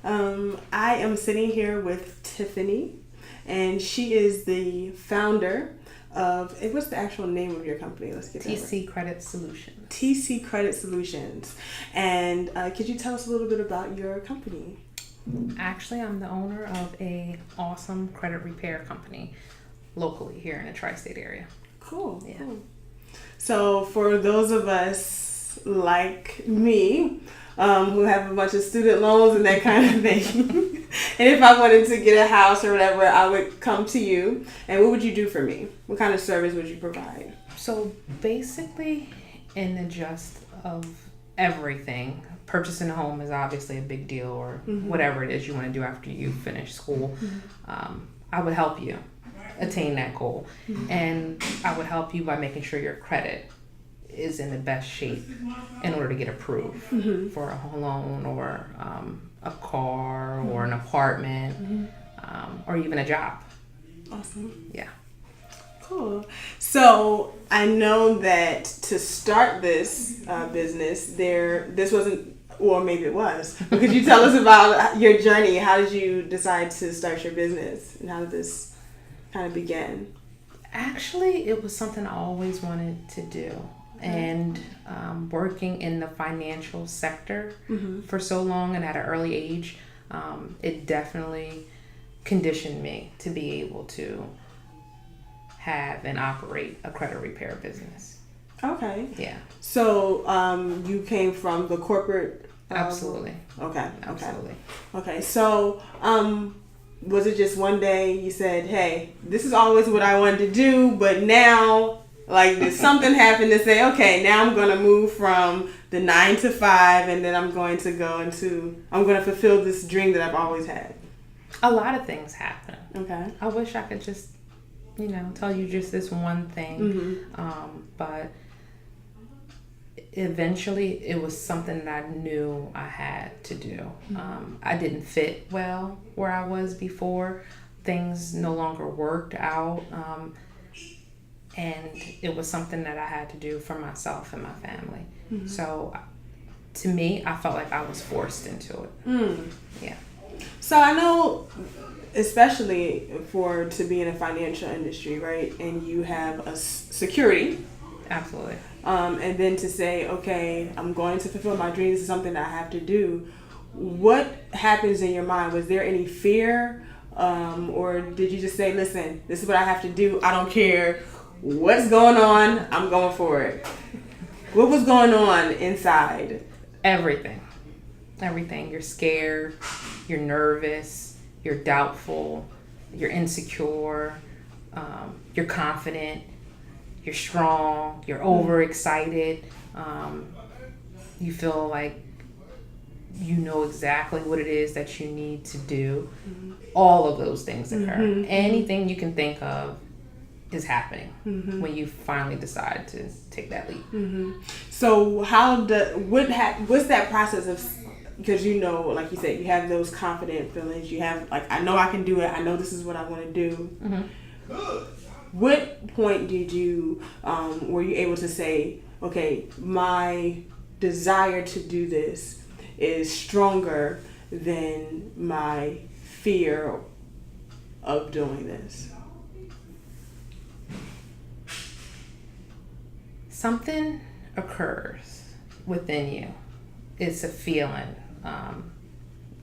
I am sitting here with Tiffany, and she is the founder of, what's the actual name of your company? Let's get TC Credit Solutions. TC Credit Solutions. And could you tell us a little bit about your company? Actually, I'm the owner of a awesome credit repair company locally here in the tri-state area. Cool. Yeah. Cool. So for those of us like me, who have a bunch of student loans and that kind of thing, and if I wanted to get a house or whatever, I would come to you. And what would you do for me? What kind of service would you provide? So basically, in the gist of everything, purchasing a home is obviously a big deal, or whatever it is you want to do after you finish school. I would help you attain that goal. And I would help you by making sure your credit is in the best shape in order to get approved for a home loan or a car or an apartment or even a job. Awesome. Yeah. Cool. So I know that to start this business, this wasn't, or maybe it was. But could you tell us about your journey? How did you decide to start your business, and how did this kind of begin? Actually, it was something I always wanted to do. And working in the financial sector for so long and at an early age, it definitely conditioned me to be able to have and operate a credit repair business. Okay. Yeah. So you came from the corporate... Absolutely. Okay. Absolutely. Okay. So was it just one day you said, hey, this is always what I wanted to do, but now... Like, did something happen to say, okay, now I'm going to move from the 9 to 5, and then I'm going to fulfill this dream that I've always had? A lot of things happen. Okay. I wish I could just, tell you just this one thing. But eventually it was something that I knew I had to do. I didn't fit well where I was before. Things no longer worked out. And it was something that I had to do for myself and my family. So, to me, I felt like I was forced into it. Yeah. So I know, especially to be in a financial industry, right? And you have a security. Absolutely. And then to say, okay, I'm going to fulfill my dreams. This is something that I have to do. What happens in your mind? Was there any fear? Or did you just say, listen, this is what I have to do. I don't care what's going on, I'm going for it? What was going on inside? Everything. You're scared, you're nervous, you're doubtful, you're insecure, you're confident, you're strong, you're overexcited, you feel like you know exactly what it is that you need to do. All of those things occur. Anything you can think of is happening when you finally decide to take that leap. So what's that process of, because like you said, you have those confident feelings, you have like, I know I can do it, I know this is what I want to do. What point did you were you able to say, okay, my desire to do this is stronger than my fear of doing this? Something occurs within you. It's a feeling.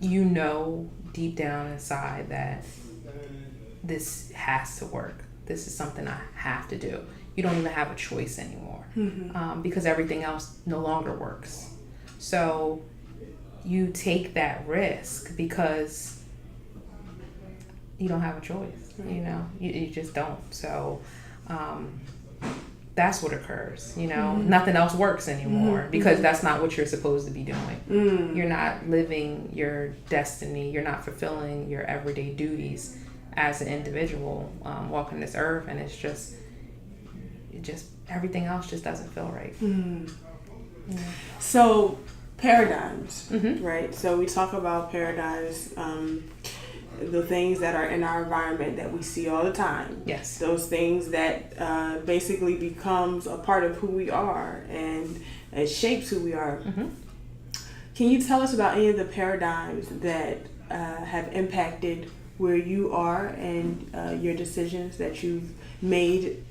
You know deep down inside that this has to work. This is something I have to do. You don't even have a choice anymore because everything else no longer works. So you take that risk because you don't have a choice. You just don't. So that's what occurs. Nothing else works anymore because that's not what you're supposed to be doing. You're not living your destiny. You're not fulfilling your everyday duties as an individual walking this earth, and it's just everything else just doesn't feel right. So paradigms, right? So we talk about paradigms, the things that are in our environment that we see all the time. Yes. Those things that basically becomes a part of who we are, and it shapes who we are. Can you tell us about any of the paradigms that have impacted where you are and your decisions that you've made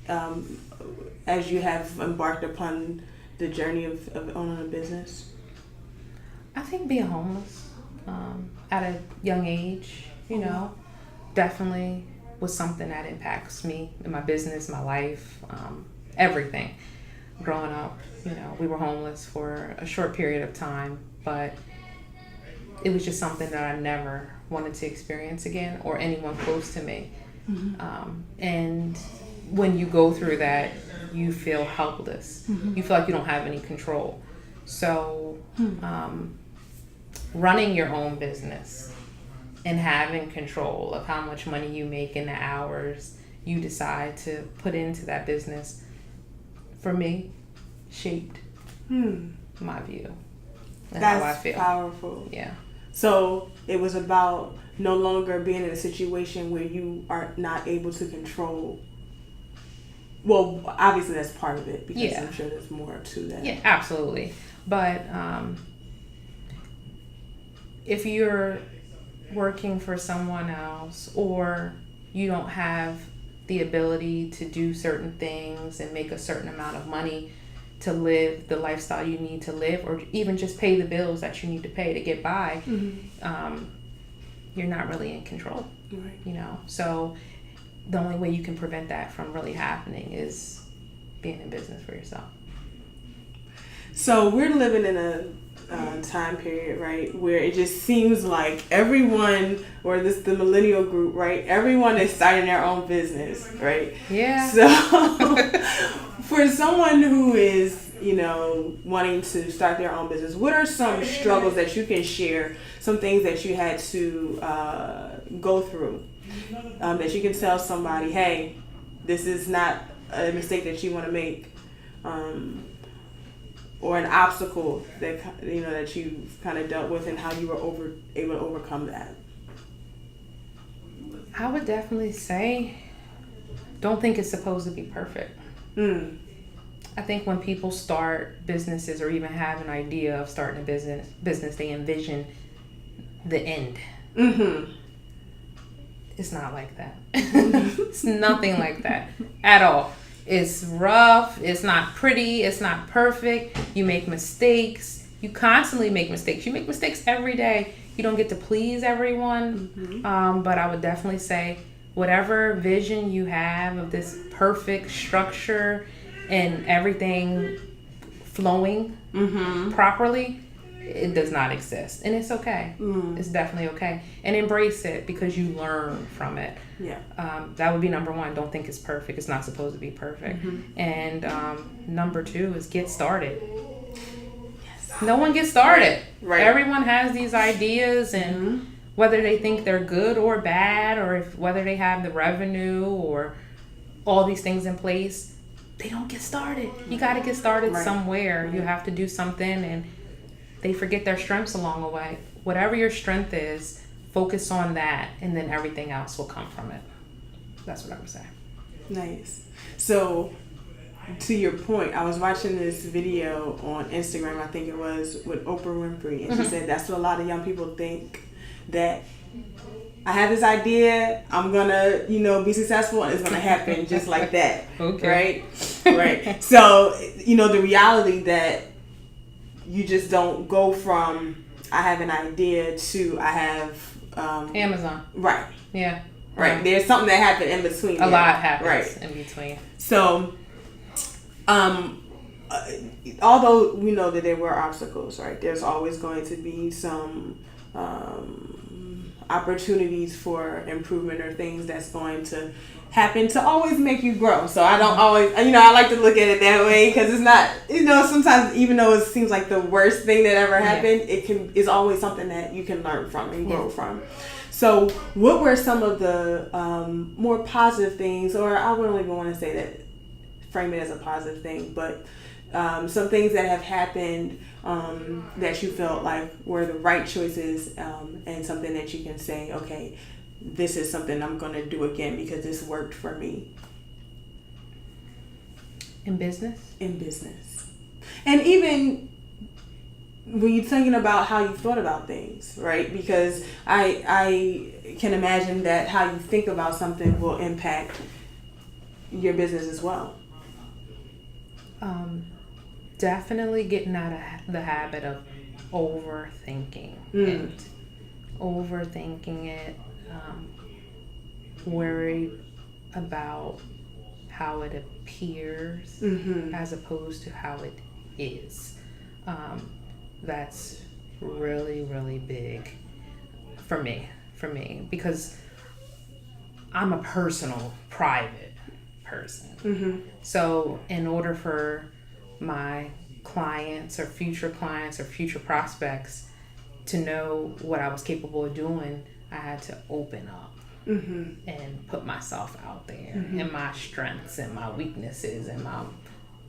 as you have embarked upon the journey of owning a business? I think being homeless at a young age, definitely was something that impacts me in my business, my life, everything. Growing up, we were homeless for a short period of time, but it was just something that I never wanted to experience again, or anyone close to me. And when you go through that, you feel helpless. You feel like you don't have any control. So running your own business and having control of how much money you make and the hours you decide to put into that business, for me, shaped my view and how I feel. That's powerful. Yeah. So it was about no longer being in a situation where you are not able to control. Well, obviously that's part of it, because I'm sure there's more to that. Yeah, absolutely. But if you're working for someone else, or you don't have the ability to do certain things and make a certain amount of money to live the lifestyle you need to live, or even just pay the bills that you need to pay to get by, you're not really in control. Right. So the only way you can prevent that from really happening is being in business for yourself. So we're living in a time period, right, where it just seems like everyone, or the millennial group, right, everyone is starting their own business, right? Yeah. So for someone who is, wanting to start their own business, what are some struggles that you can share, some things that you had to go through, that you can tell somebody, hey, this is not a mistake that you want to make, or an obstacle that that you kind of dealt with, and how you were able to overcome that? I would definitely say, don't think it's supposed to be perfect. I think when people start businesses, or even have an idea of starting a business, they envision the end. It's not like that. It's nothing like that at all. It's rough. It's not pretty. It's not perfect. You make mistakes. You constantly make mistakes. You make mistakes every day. You don't get to please everyone. But I would definitely say, whatever vision you have of this perfect structure and everything flowing properly, it does not exist. And it's okay. It's definitely okay. And embrace it, because you learn from it. Yeah. That would be number one. Don't think it's perfect. It's not supposed to be perfect. And number two is get started. Yes. No one gets started. Right. Everyone has these ideas, and whether they think they're good or bad, or whether they have the revenue or all these things in place, they don't get started. You got to get started somewhere. You have to do something, and they forget their strengths along the way. Whatever your strength is, focus on that, and then everything else will come from it. That's what I would say. Nice. So, to your point, I was watching this video on Instagram, I think it was, with Oprah Winfrey, and she said that's what a lot of young people think, that I have this idea, I'm gonna, be successful, and it's gonna happen just like that. Okay. Right? So, the reality that you just don't go from I have an idea to I have Amazon. Right. Yeah. Right. There's something that happened in between. A lot happens in between. So, although we know that there were obstacles, right? There's always going to be some opportunities for improvement, or things that's going to happen to always make you grow. So I don't always, I like to look at it that way, because it's not, sometimes, even though it seems like the worst thing that ever happened, it's always something that you can learn from and grow from. So what were some of the more positive things, or I wouldn't even want to say that, frame it as a positive thing, but some things that have happened that you felt like were the right choices, and something that you can say, okay, this is something I'm going to do again because this worked for me? In business? In business. And even when you're thinking about how you thought about things, right? Because I can imagine that how you think about something will impact your business as well. Definitely getting out of the habit of overthinking it. Overthinking it. Worried about how it appears as opposed to how it is. That's really, really big for me, because I'm a personal, private person. So in order for my clients or future prospects to know what I was capable of doing, I had to open up and put myself out there and my strengths and my weaknesses and my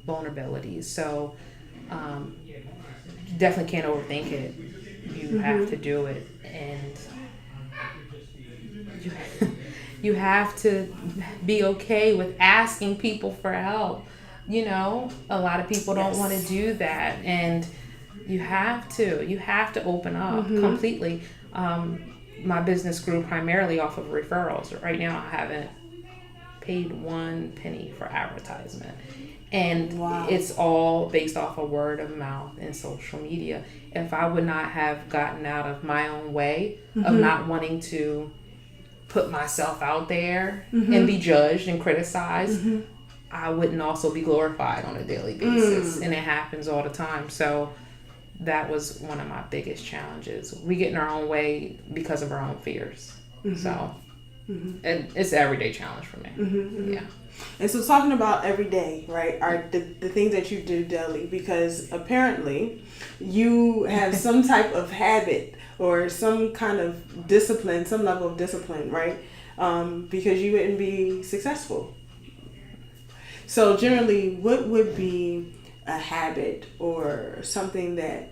vulnerabilities. So you definitely can't overthink it. You have to do it, and you have to be okay with asking people for help. You know, a lot of people don't want to do that, and you have to open up completely. My business grew primarily off of referrals. Right now I haven't paid 1 penny for advertisement, and it's all based off of word of mouth and social media. If I would not have gotten out of my own way of not wanting to put myself out there and be judged and criticized, I wouldn't also be glorified on a daily basis. And it happens all the time. So that was one of my biggest challenges. We get in our own way because of our own fears. So and it's an everyday challenge for me. Yeah. And so talking about every day, right, are the things that you do daily, because apparently you have some type of habit or some kind of discipline, some level of discipline, right? Because you wouldn't be successful. So generally, what would be a habit or something that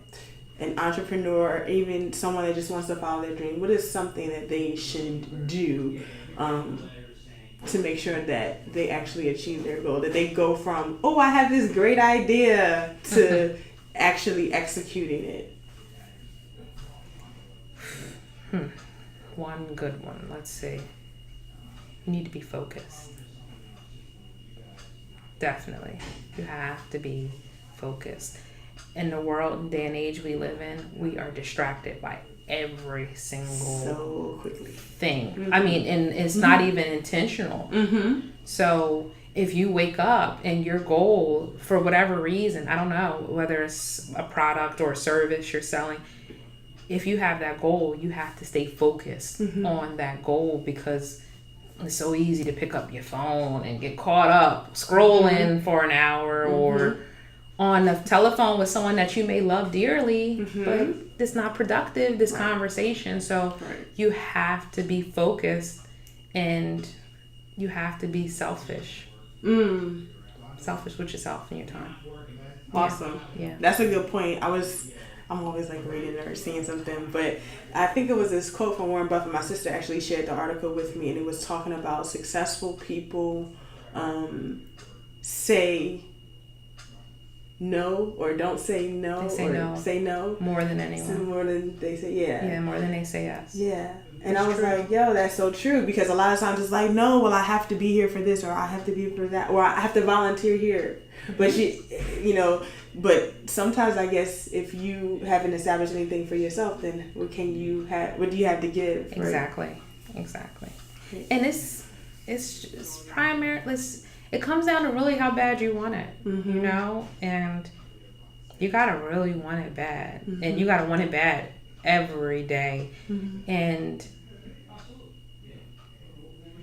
an entrepreneur, or even someone that just wants to follow their dream, what is something that they should do to make sure that they actually achieve their goal, that they go from, oh, I have this great idea, to actually executing it? One good one. Let's see. You need to be focused. Definitely. You have to be focused. In the world and day and age we live in, we are distracted by every single thing. I mean, and it's not even intentional. So if you wake up and your goal, for whatever reason, I don't know, whether it's a product or a service you're selling, if you have that goal, you have to stay focused on that goal, because it's so easy to pick up your phone and get caught up scrolling for an hour or on the telephone with someone that you may love dearly, but it's not productive, this conversation. So you have to be focused, and you have to be selfish. Selfish with yourself and your time. Awesome. Yeah. That's a good point. I'm always like reading or seeing something, but I think it was this quote from Warren Buffett. My sister actually shared the article with me, and it was talking about successful people say no, or don't say no, say no more than anyone. More than they say more than they say yes. Yeah. And I was like, yo, that's so true, because a lot of times it's like, no, well, I have to be here for this, or I have to be here for that, or I have to volunteer here. But but sometimes I guess if you haven't established anything for yourself, then what do you have to give? Right? Exactly. And it's primarily, it comes down to really how bad you want it, you know, and you gotta really want it bad, and you gotta want it bad every day. And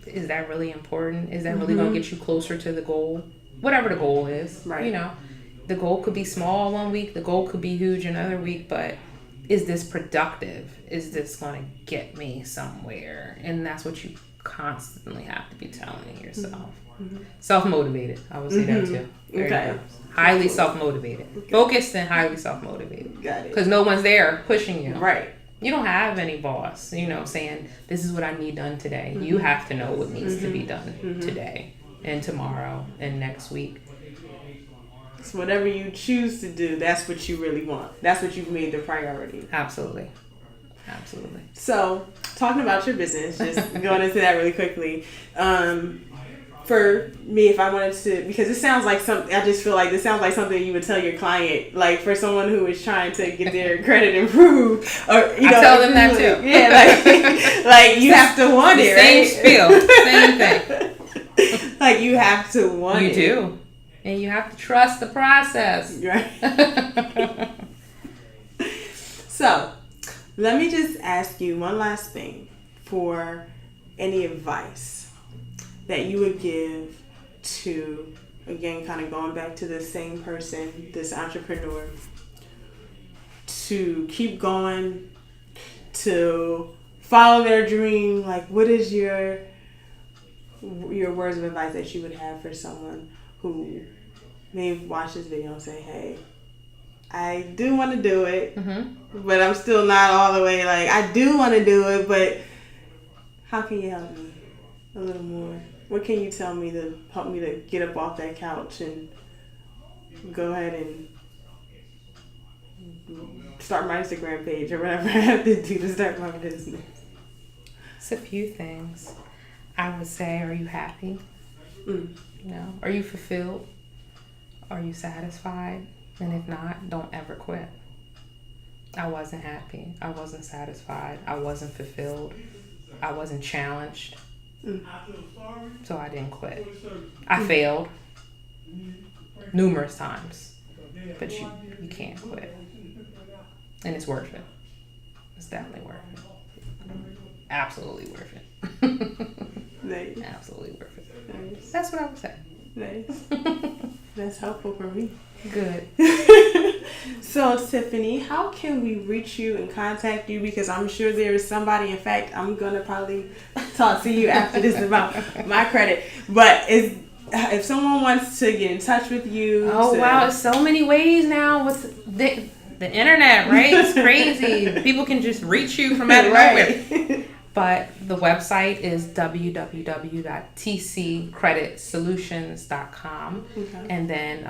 is that really important? Is that really gonna get you closer to the goal? Whatever the goal is, right? You know, the goal could be small one week, the goal could be huge another week, but is this productive? Is this gonna get me somewhere? And that's what you constantly have to be telling yourself. Self-motivated, I would say that too. Okay. Highly self-motivated. Okay. Focused and highly self-motivated. Got it. Because no one's there pushing you. Right. You don't have any boss, saying, this is what I need done today. You have to know what needs to be done today and tomorrow and next week. So whatever you choose to do, that's what you really want. That's what you've made the priority. Absolutely. So, talking about your business, just going into that really quickly. For me, if I wanted to, because it sounds like something, I just feel like this sounds like something you would tell your client, like for someone who is trying to get their credit improved, or I tell them that too. Yeah, like you have to want it, right? Same thing. Like you have to want it. You do, and you have to trust the process. Right. So, let me just ask you one last thing for any advice that you would give to, again, kind of going back to the same person, this entrepreneur, to keep going, to follow their dream. Like, what is your words of advice that you would have for someone who may watch this video and say, hey, I do want to do it, but I'm still not all the way, like, I do want to do it, but how can you help me a little more? What can you tell me to help me to get up off that couch and go ahead and start my Instagram page or whatever I have to do to start my business? It's a few things. I would say, are you happy? No. Are you fulfilled? Are you satisfied? And if not, don't ever quit. I wasn't happy. I wasn't satisfied. I wasn't fulfilled. I wasn't challenged. So I didn't quit. I failed numerous times, but you can't quit. And it's worth it. It's definitely worth it. Absolutely worth it. Nice. Absolutely worth it. Nice. That's what I would say. Nice. That's helpful for me. Good. So, Tiffany, how can we reach you and contact you? Because I'm sure there is somebody, in fact, I'm going to probably talk to you after this about my credit. But if someone wants to get in touch with you. Oh, wow. There's so many ways now with the internet, right? It's crazy. People can just reach you from out of nowhere. But the website is www.tccreditsolutions.com. Okay. And then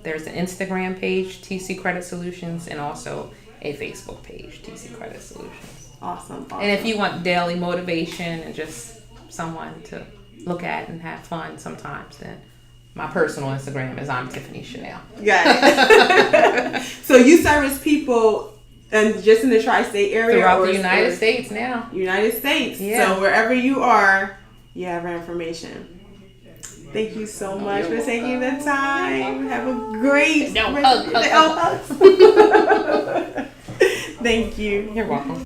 there's an Instagram page, TC Credit Solutions, and also a Facebook page, TC Credit Solutions. Awesome. And if you want daily motivation and just someone to look at and have fun sometimes, then my personal Instagram is I'm Tiffany Chanel. Got it. So you service people and just in the tri-state area? Throughout the United States now. United States. Yeah. So wherever you are, you have our information. Thank you so much for taking the time. Have a great Hug. Thank you. You're welcome.